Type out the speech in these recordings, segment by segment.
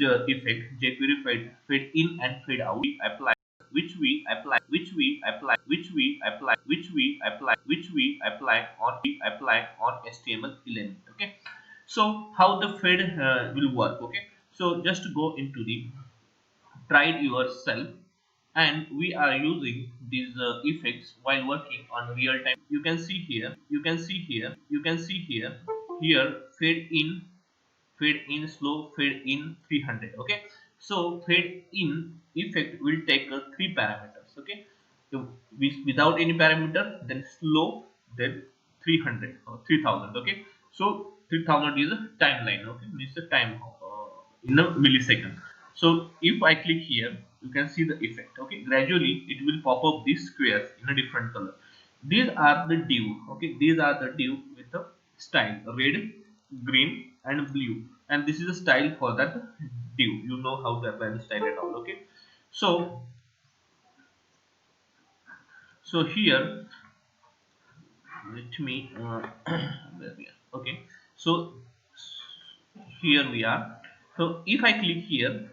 effect jQuery fade in and fade out we apply which we apply which we apply which we apply which we apply which we apply on HTML element. Okay, so how the fade will work? Okay, so just go into the try it yourself, and we are using these effects while working on real time. You can see here, here fade in slow, fade in 300. Okay, so fade in effect will take three parameters. Okay, so without any parameter, then slow, then 300 or 3000. Okay, so 3000 is a timeline. Okay, means the time in a millisecond. So if I click here, you can see the effect. Okay, gradually it will pop up these squares in a different color. These are the div. Okay, these are the div with the style red, green, and blue, and this is a style for that div. You know how to apply the style and all. Okay, so here let me where we are. Okay, so here we are. So if I click here,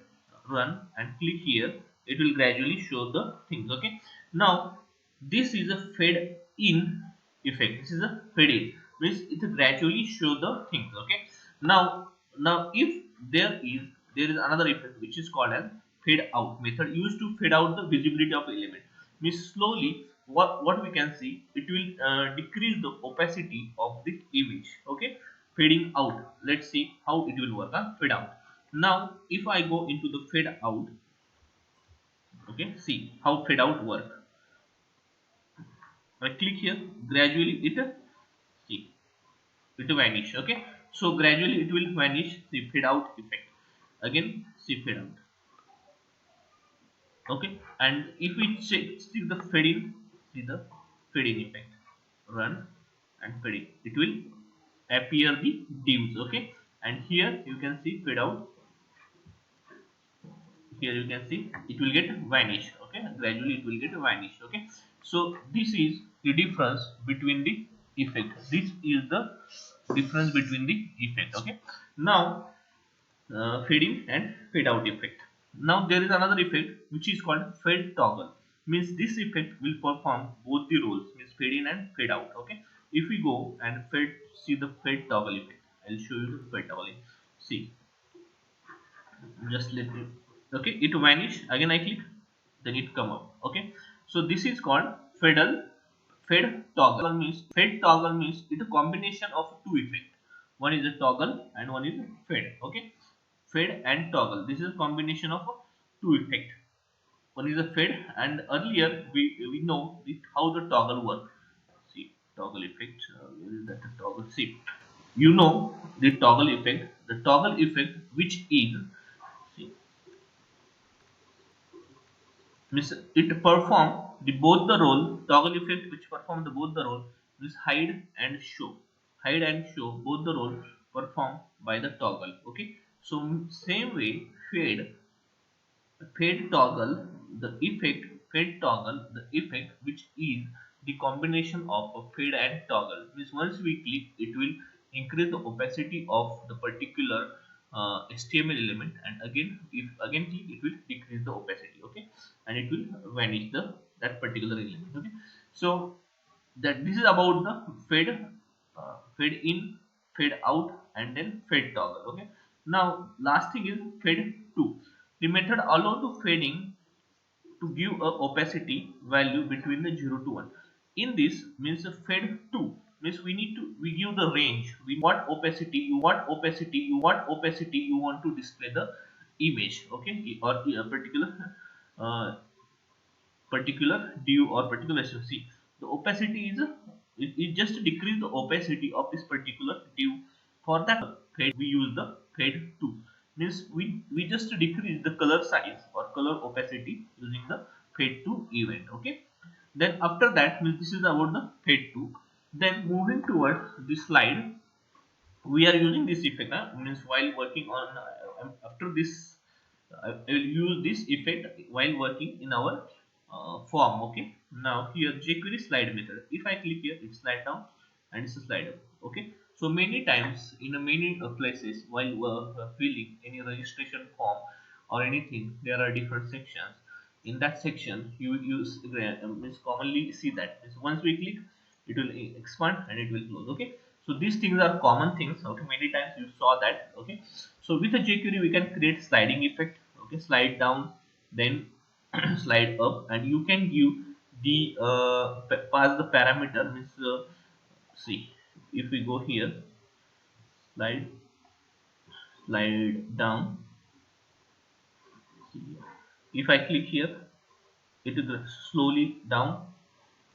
run, and click here, it will gradually show the things. Okay, now this is a fade in effect. This is a fade in, means it will gradually show the things. Okay, now if there is another effect which is called as fade out method, used to fade out the visibility of element. Means slowly what we can see, it will decrease the opacity of the image. Okay, fading out. Let's see how it will work on fade out. Now if I go into the fade out, okay, see how fade out work. I click here, gradually it see it vanish. Okay, so gradually it will vanish. The fade out effect, again see fade out. Okay, and if we check, see the fade in, see the fade in effect, run and fade in, it will appear the divs. Okay, and here you can see fade out. Here you can see it will get vanish. Okay, gradually it will get vanish. Okay, so this is the difference between the effect. This is the difference between the effect. Okay, now fade in and fade out effect. Now there is another effect which is called fade toggle. Means this effect will perform both the roles, means fade in and fade out. Okay, if we go and see the fade toggle effect, I'll show you the fade toggle. See, just let me. Okay, it vanish, again I click, then it come up. Okay, so this is called fade toggle. Means fade toggle means it's a combination of two effect. One is a toggle and one is a fade. Okay, fade and toggle, this is a combination of two effect. One is a fade, and earlier we know how the toggle work. See toggle effect, where is that toggle? See, you know the toggle effect, which is, see, means it perform the both the role. Toggle effect which perform the both the role is hide and show. Hide and show both the role performed by the toggle. Okay, so same way fade toggle, the effect fade toggle, the effect which is the combination of a fade and toggle. Means once we click, it will increase the opacity of the particular HTML element, and again if again click, it will decrease the opacity. Okay, and it will vanish the that particular element. Okay, so that this is about the fade in, fade out, and then fade toggle. Okay, now last thing is fade to. The method allow to fading to give a opacity value between the 0 to 1. In this means a fade to means we give the range. We what opacity you want to display the image. Okay, or a uh, particular div or particular see, the opacity is it just decrease the opacity of this particular div. For that fade, we use the fade to. Means we just decrease the color size or color opacity using the fade to event. Okay, then after that, means this is about the fade to. Then moving towards the slide, we are using this effect. Means while working on after this, I will use this effect while working in our form. Okay, now here jQuery slide method. If I click here, it slide down and it's a slide up. Okay, So many times in a many places while filling any registration form or anything, there are different sections. In that section, you use means commonly see that means once we click, it will expand and it will close. Okay, so these things are common things. Okay, many times you saw that. Okay, so with a jQuery we can create sliding effect. Okay, slide down, then slide up, and you can give the pass the parameter means see if we go here, slide down. If I click here, it will go slowly down.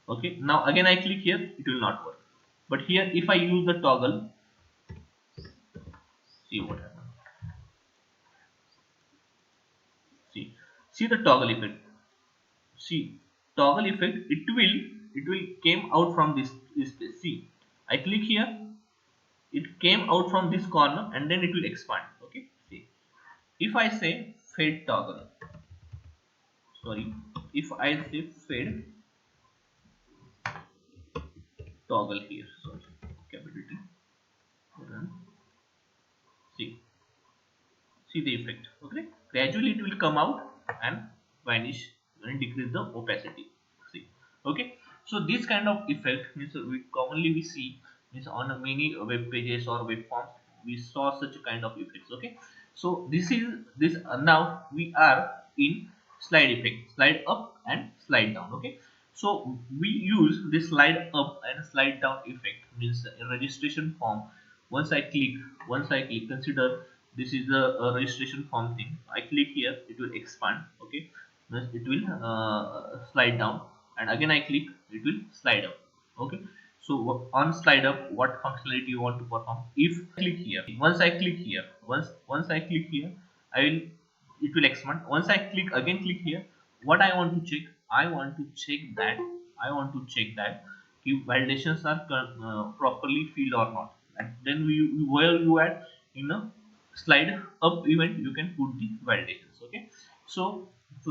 Okay, now again I click here, it will not work. But here if I use the toggle, see what happens. See the toggle effect. See toggle effect, it will came out from this place. See, I click here, it came out from this corner and then it will expand. Okay, see, if I say fade toggle, sorry, if I say fade toggle here, sorry, capital T, run, see the effect. Okay, gradually it will come out and vanish and decrease the opacity. See, okay, so this kind of effect means we commonly we see means on many web pages or web forms we saw such kind of effects. Okay, so this is this now we are in slide effect, slide up and slide down. Okay, so we use this slide up and slide down effect means in registration form. once i click once I click, consider this is the registration form thing. I click here, it will expand. Okay, means it will slide down, and again I click, it will slide up. Okay, so on slide up, what functionality you want to perform? If I click here, once I click here, I will it will expand. Once I click, again click here, what I want to check, I want to check that if validations are properly filled or not. And then where you add in a slide up event, you can put the validations. Okay, so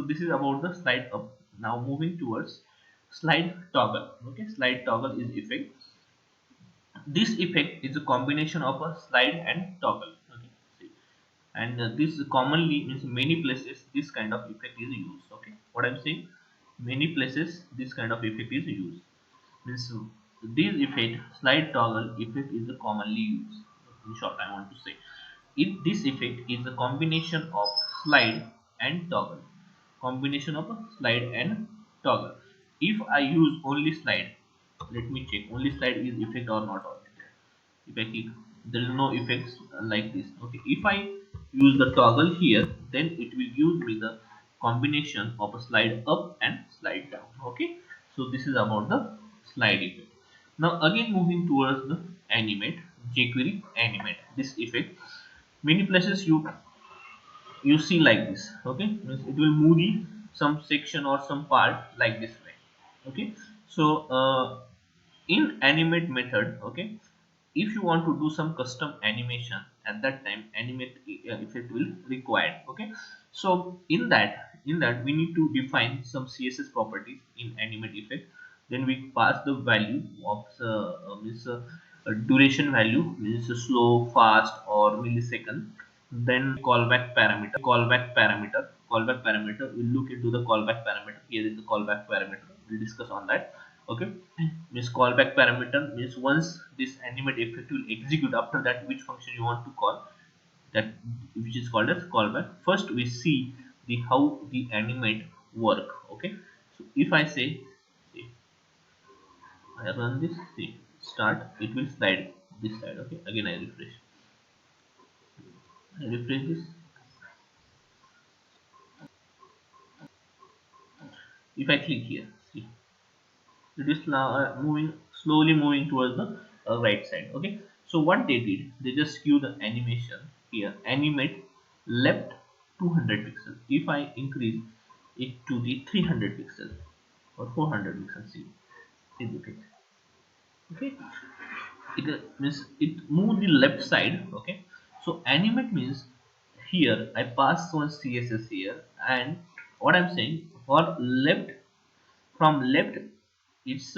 this is about the slide up. Now moving towards slide toggle. Okay, slide toggle is effect. This effect is a combination of a slide and toggle. Okay, see, and this commonly means many places this kind of effect is used. Okay, what I'm saying, many places this kind of effect is used. Means this effect, slide toggle effect, is commonly used. In short, I want to say, if this effect is a combination of slide and toggle, combination of a slide and toggle. If I use only slide, let me check only slide is effect or not on it. If I click, there is no effects like this. Okay, if I use the toggle here, then it will use me the combination of a slide up and slide down. Okay, so this is about the slide effect. Now again moving towards the animate, jQuery animate this effect. Many places you see like this. Okay, means it will move the some section or some part like this way. Okay, so in animate method, okay, if you want to do some custom animation, at that time animate effect will required. Okay, so in that we need to define some css properties in animate effect. Then we pass the value of means duration value, means slow, fast or millisecond. Then callback parameter, we'll look into the callback parameter. Here is the callback parameter, we'll discuss on that. Okay, means callback parameter means once this animate effect will execute, after that which function you want to call, that which is called as callback. First we see the how the animate work. Okay, so if I say, see, I run this, see, start, it will slide this side. Okay, again I refresh this. If I click here, see, it is now moving slowly, moving towards the right side. Okay, so what they did, they just give the animation here, animate left 200 pixels. If I increase it to the 300 pixels or 400 pixels, see the thing. Okay, it means it move the left side. Okay, so animate means here I pass one css here, and what I'm saying, for left, from left it's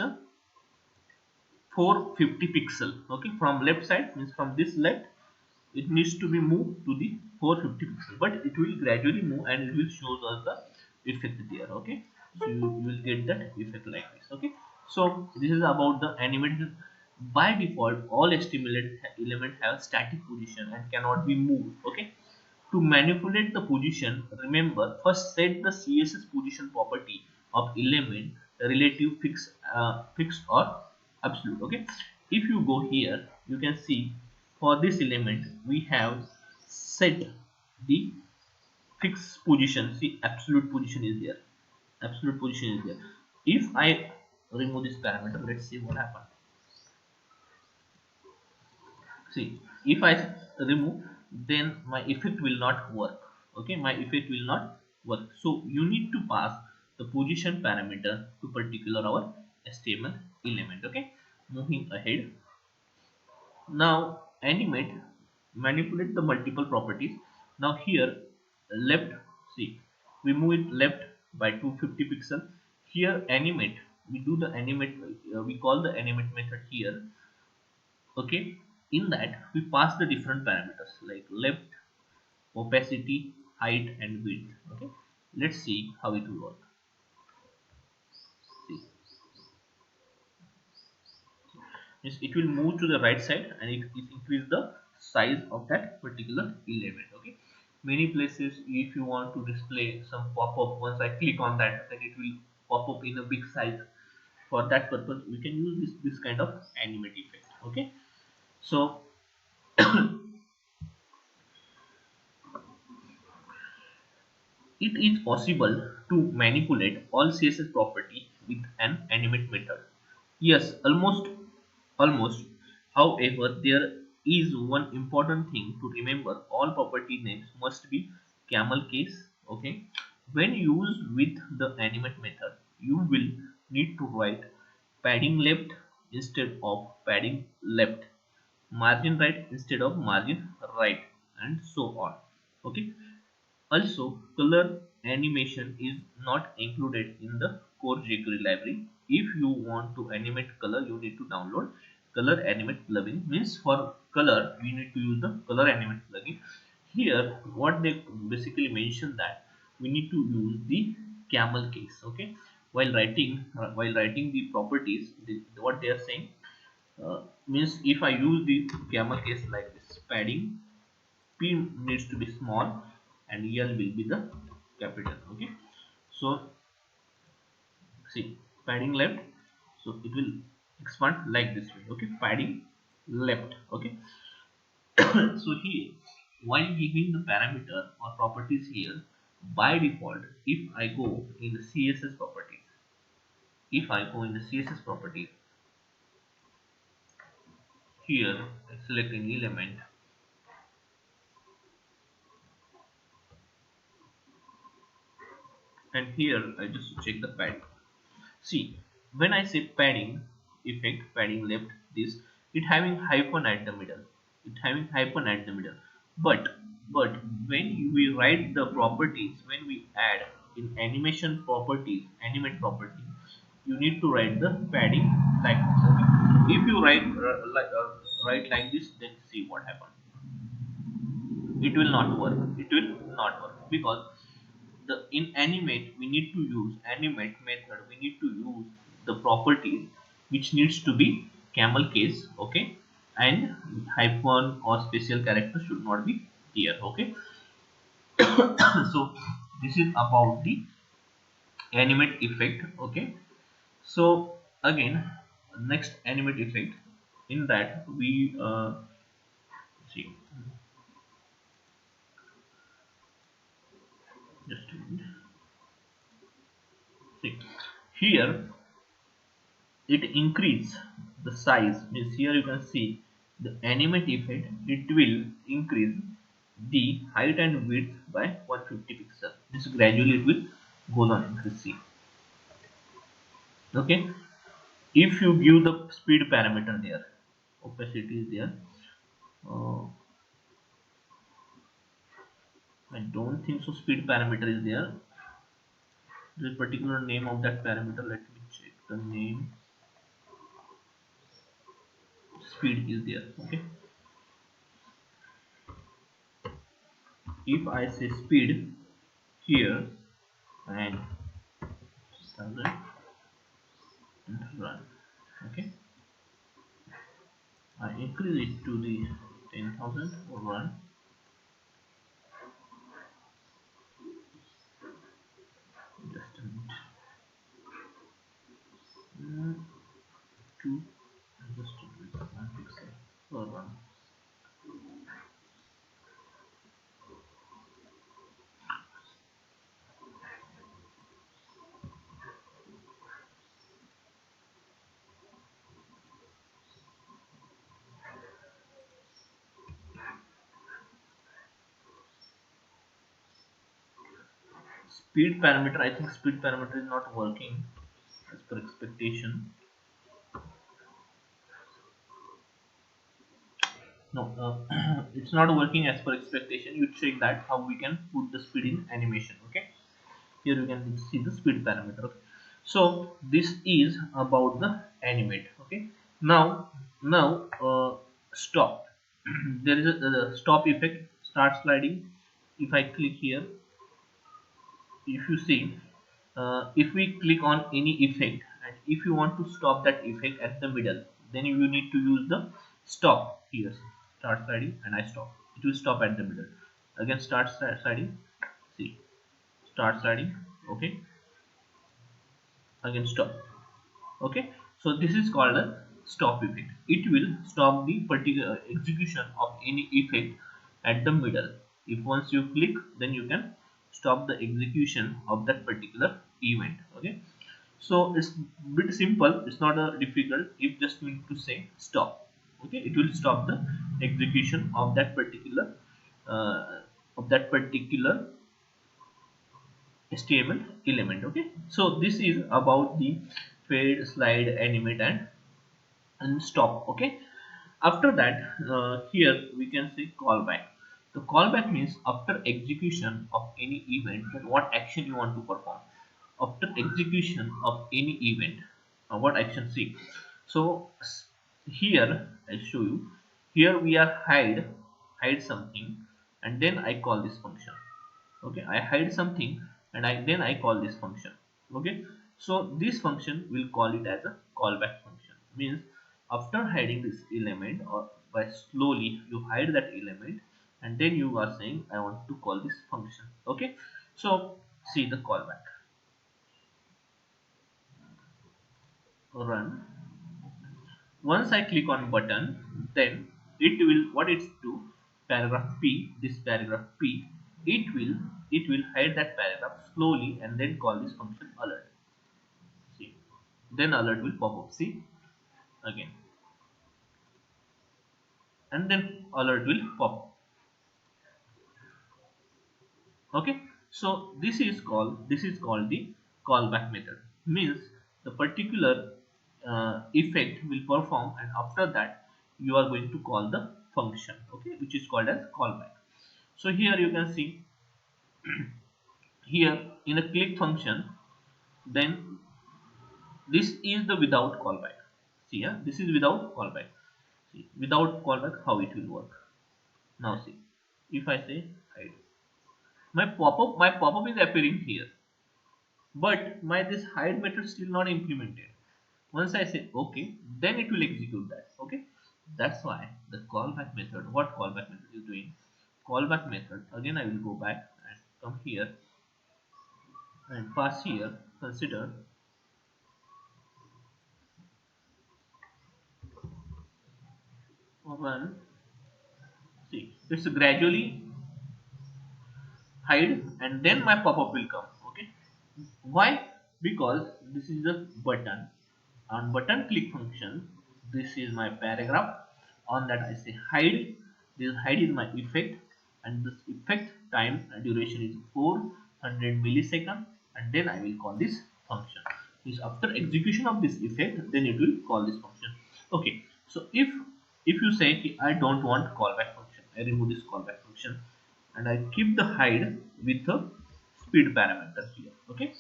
450 pixel. Okay, from left side means from this left it needs to be moved to the 450 pixel, but it will gradually move and it will show us the effect there. Okay, so you will get that effect like this. Okay, so this is about the animated. By default all stimulated element have static position and cannot be moved. Okay, to manipulate the position, remember first set the CSS position property of element relative fixed or absolute. Okay, if you go here, you can see for this element we have set the fixed position. See, absolute position is there. Absolute position is there. If I remove this parameter, let's see what happens. See, if I remove, then my effect will not work. Okay, my effect will not work. So you need to pass the position parameter to particular our HTML element. Okay, moving ahead. Now animate, manipulate the multiple properties. Now here left, see, we move it left by 250 pixel. Here animate, we do the animate, we call the animate method here. Okay, in that we pass the different parameters like left, opacity, height and width. Okay, let's see how it will work. See, means it will move to the right side and it increase the size of that particular element. Okay, many places if you want to display some pop-up, once I click on that, then it will pop up in a big size. For that purpose we can use this kind of animate effect. Okay, so it is possible to manipulate all CSS property with an animate method. Yes, almost. However, there is one important thing to remember. All property names must be camel case. Okay. When used with the animate method, you will need to write padding left instead of padding left, margin right instead of margin right, and so on. Okay. Also, color animation is not included in the core jQuery library. If you want to animate color, you need to download color animate plugin. Means for color, we need to use the color animate plugin. Here, what they basically mention that we need to use the camel case. Okay, while writing the properties, what they are saying means if I use the camel case like this, padding P needs to be small and L will be the capital. Okay, so see, padding left, so it will expand like this way. Okay, padding left. Okay, so here while giving the parameter or properties here, by default if I go in the CSS properties, if I go in the CSS properties, here I select an element and here I just check the padding. See, when I say padding effect, padding left, this, it having hyphen at the middle. It having hyphen at the middle. But when we write the properties, when we add in animation properties, animate property, you need to write the padding like this. Okay. If you write like this, then see what happens. It will not work. It will not work because the in animate we need to use animate method, we need to use the properties which needs to be camel case. Okay, and hyphen or special character should not be here. Okay, so this is about the animate effect. Okay, so again, next animate effect, in that we see, just a minute. See, here it increase the size, means here you can see the animate effect, it will increase the height and width by 150 pixel. This gradually it will go on increase. See, okay, if you give the speed parameter there, opacity is there, uh, I don't think so speed parameter is there. There is particular name of that parameter, let me check the name. speed is there. Okay, if I say speed here and 1000 and run. Okay, I increase it to the 10,000 run. Just a minute. Two, just with 1 pixel per run. Speed parameter, I think speed parameter is not working as per expectation. No, it's not working as per expectation. You check that how we can put the speed in animation. Okay, here you can see the speed parameter. Okay, so this is about the animate. Okay, now stop. There is a stop effect, start sliding. If I click here, if you see, if we click on any effect and if you want to stop that effect at the middle, then you need to use the stop here. Start sliding and I stop, it will stop at the middle. Again start sliding, see, start sliding. Okay, again stop. Okay, so this is called a stop effect. It will stop the particular execution of any effect at the middle. If once you click, then you can stop the execution of that particular event. Okay, so it's bit simple, it's not a difficult. If just need to say stop, okay, it will stop the execution of that particular uh, HTML element. Okay, so this is about the fade, slide, animate, and stop. Okay, after that, here we can say callback. The callback means after execution of any event, that what action you want to perform. After execution of any event, what action? See, so here I show you. Here we are hide something, and then I call this function. Okay, I hide something and then I call this function. Okay, so this function will call it as a callback function. Means after hiding this element, or by slowly you hide that element, and then you are saying I want to call this function. Okay, so see the callback, run. Once I click on button, then it will, what it's do, paragraph P, this paragraph P, it will hide that paragraph slowly and then call this function alert. See, then alert will pop up, see, again, and then alert will pop up. Okay, so this is called the callback method. Means the particular effect will perform, and after that you are going to call the function, okay, which is called as callback. So here you can see, here in a click function, then this is the without callback. See, yeah, this is without callback. See, without callback how it will work. Now see, if I say hide, my pop-up is appearing here, but my this hide method still not implemented. Once I say okay, then it will execute that. Okay, that's why the callback method, what callback method is doing, callback method, again I will go back and come here and pass here, consider one. See, it's gradually hide and then my pop-up will come. Okay, why? Because this is the button. On button click function, this is my paragraph. On that I say hide, this hide is my effect, and this effect time duration is 400 millisecond, and then I will call this function. Is after execution of this effect, then it will call this function. Okay, so if you say I don't want callback function, I remove this callback function and I keep the hide with the speed parameter here. Okay,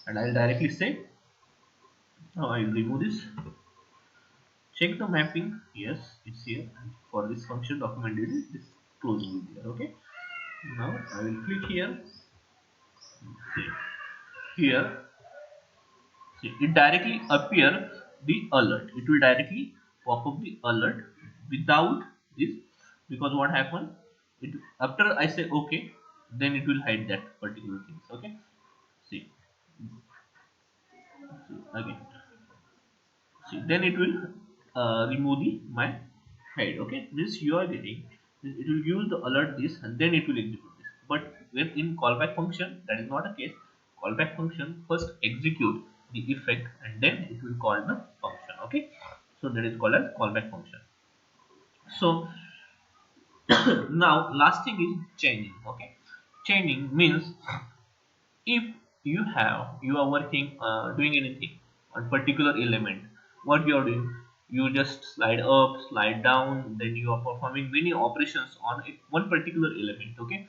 and I'll directly say, now I will remove this, check the mapping. Yes, it's here. And for this function documented, this closing will be there. Okay, now I will click here. See here, see it directly appear the alert. It will directly pop up the alert without this, because what happened, it after I say okay, then it will hide that particular things. Okay, see, see again, see then it will remove the my head. Okay, this you are getting this, it will give the alert this and then it will execute this. But when in callback function that is not the case. Callback function first execute the effect and then it will call the function. Okay, so that is called as callback function. So now last thing is chaining. Okay, chaining means if you are working doing anything on particular element, what you are doing, you just slide up, slide down, then you are performing many operations on one particular element. Okay,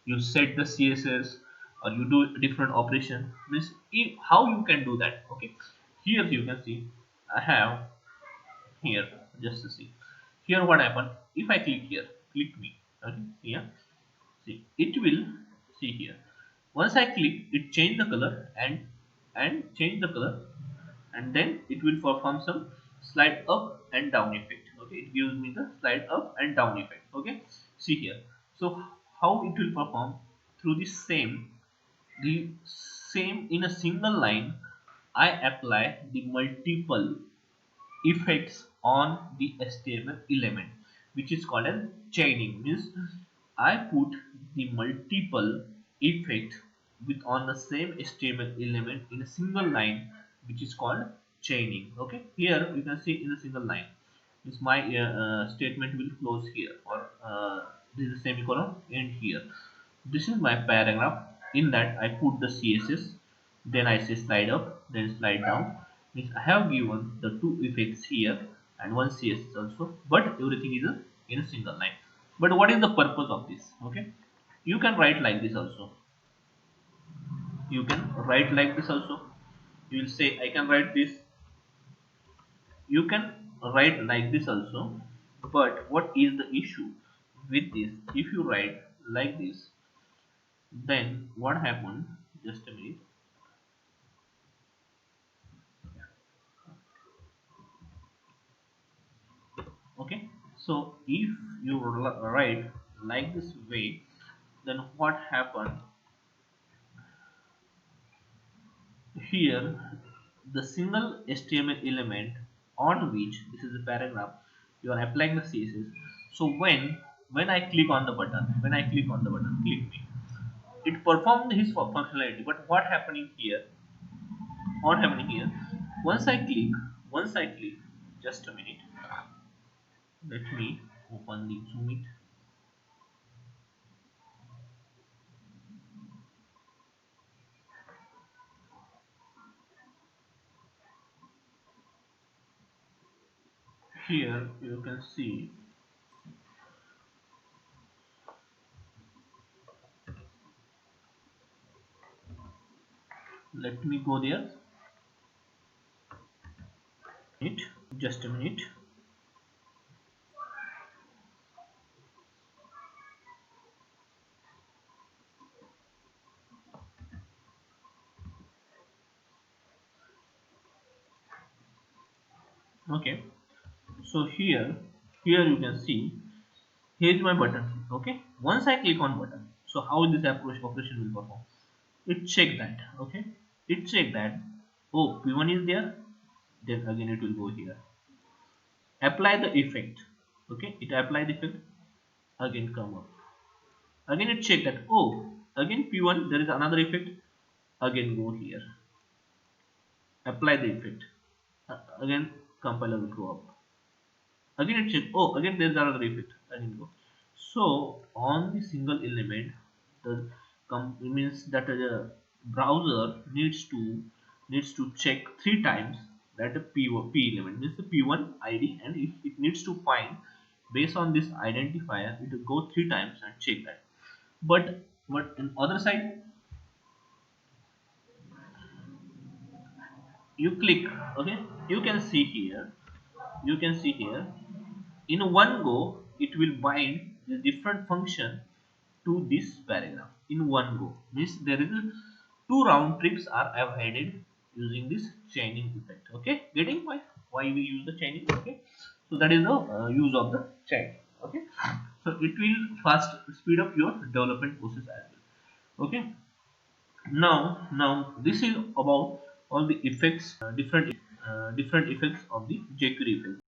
you set the css or you do different operation. Means how you can do that. Okay, here you can see I have here, just to see here what happened. If I click here, click me. Okay, here, see it will, see here, once I click it change the color and change the color, and then it will perform some slide up and down effect. Okay, it gives me the slide up and down effect. Okay, see here, so how it will perform through the same in a single line. I apply the multiple effects on the HTML element, which is called as chaining. Means I put the multiple effect with on the same HTML element in a single line, which is called chaining. Okay, here you can see in a single line. This my statement will close here, or this is a semicolon end here. This is my paragraph. In that I put the CSS, then I say slide up, then slide down. Means I have given the two effects here and one CSS also, but everything is in a single line. But what is the purpose of this? Okay, you can write like this also. You can write like this also. You will say I can write this. You can write like this also. But what is the issue with this? If you write like this, then what happened? Just a minute. Okay, so if you write like this way, then what happened here, the single HTML element on which this is a paragraph, you are applying the CSS. So when I click on the button, click me, it performed his functionality. But what happening here, once I click, just a minute, let me open the Zoom it. Here you can see, let me go there, it, just a minute. Okay, so here you can see, here is my button. Okay, once I click on button, so how this approach operation will perform, it check that. Okay, it check that, oh, p1 is there, then again it will go here, apply the effect. Okay, it apply the effect, again come up, again it check that, oh, again p1 there is another effect, again go here, apply the effect, again compiler will go up, again it check, oh, again there is another effect, again go. So on the single element, the means that browser needs to check three times that a p element means the p1 id, and if it needs to find based on this identifier, it will go three times and check that. But on other side, you click, okay, you can see here, you can see here, in one go it will bind the different function to this paragraph in one go. Means there is two round trips are avoided using this chaining effect. Okay, getting why we use the chaining? Okay, so that is the use of the chain. Okay, so it will fast speed up your development process as well. Okay, now this is about all the effects, different effects of the jQuery effect.